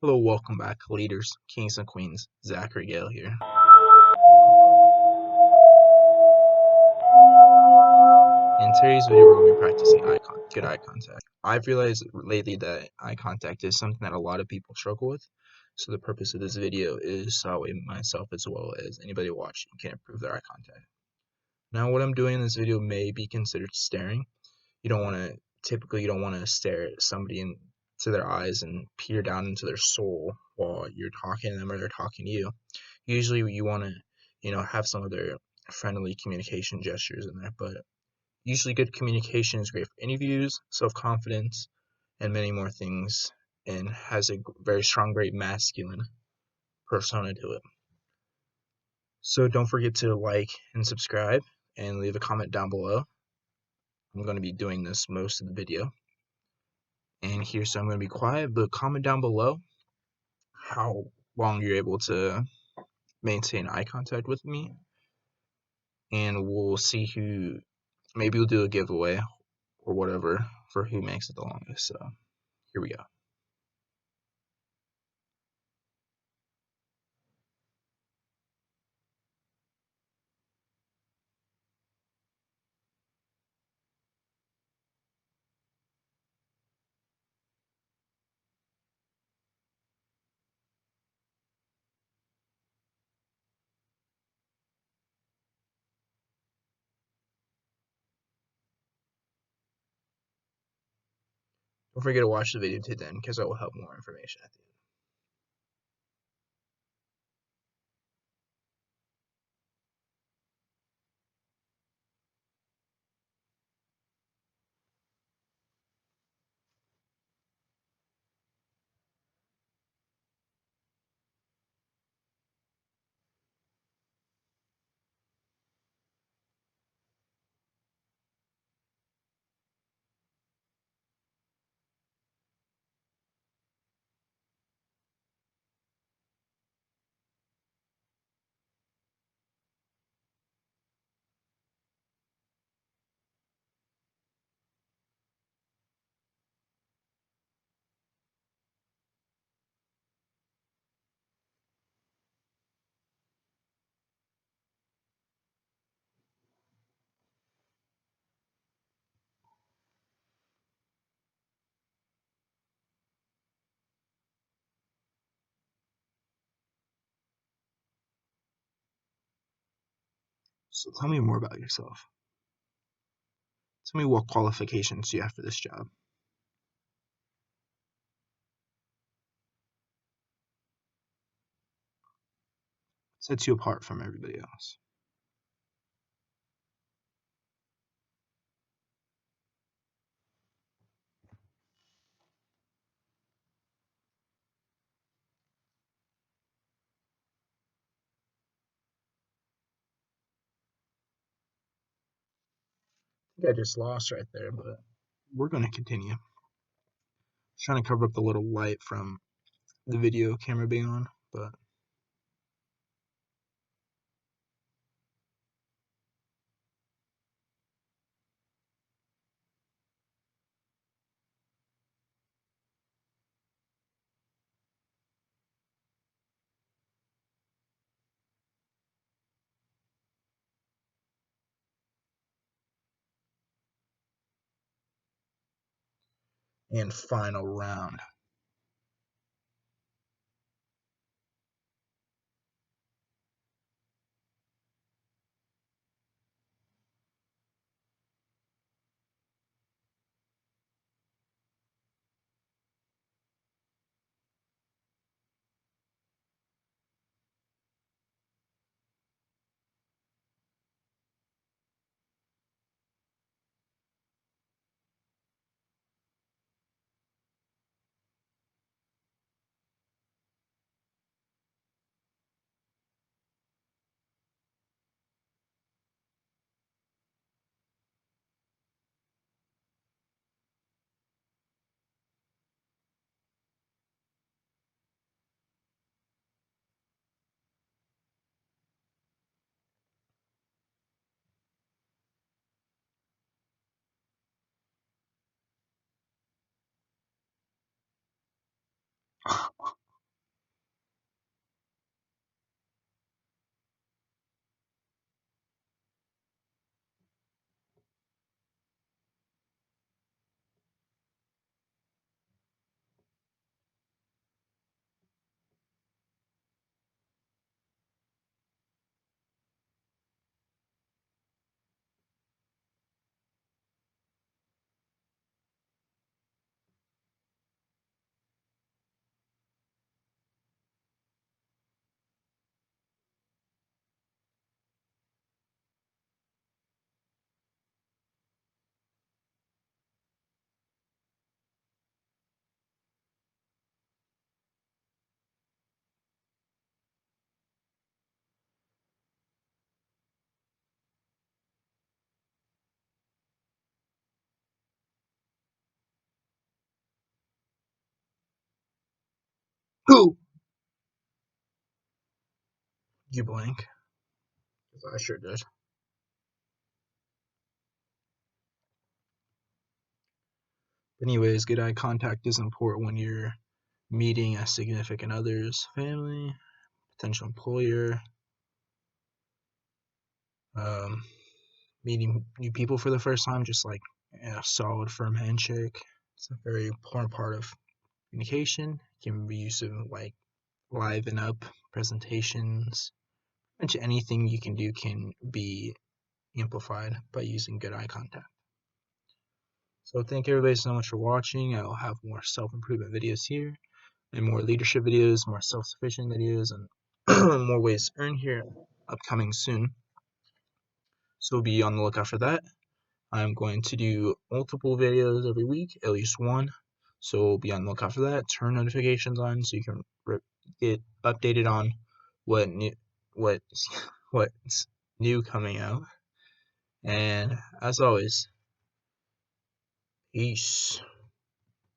Hello, welcome back, leaders, kings and queens. Zachary Gale here. In today's video, we're going to be practicing good eye contact. I've realized lately that eye contact is something that a lot of people struggle with. So the purpose of this video is so that way myself as well as anybody watching can improve their eye contact. Now, what I'm doing in this video may be considered staring. You don't want to stare at somebody into their eyes and peer down into their soul while you're talking to them or they're talking to you. Usually you want to, have some other friendly communication gestures in there, but usually good communication is great for interviews, self-confidence, and many more things, and has a very strong, great masculine persona to it. So don't forget to like and subscribe and leave a comment down below. I'm going to be doing this most of the video. And here, so I'm going to be quiet, but comment down below how long you're able to maintain eye contact with me. And we'll see who, maybe we'll do a giveaway or whatever for who makes it the longest. So here we go. Don't forget to watch the video to the end because I will have more information at the end. So tell me more about yourself. Tell me what qualifications you have for this job. Sets you apart from everybody else. I think I just lost right there, but we're going to continue. Trying to cover up the little light from the video camera being on, but and final round. Who? You blank. I sure did. Anyways, good eye contact is important when you're meeting a significant other's family, potential employer, meeting new people for the first time, just like a solid, firm handshake. It's a very important part of communication. It can be used to like liven up presentations. Pretty much anything you can do can be amplified by using good eye contact. So thank everybody so much for watching. I'll have more self-improvement videos here, and more leadership videos, more self-sufficient videos, and more ways to earn here upcoming soon. So be on the lookout for that. I'm going to do multiple videos every week, at least one. So be on the lookout for that. Turn notifications on so you can get updated on what's new coming out. And as always, peace.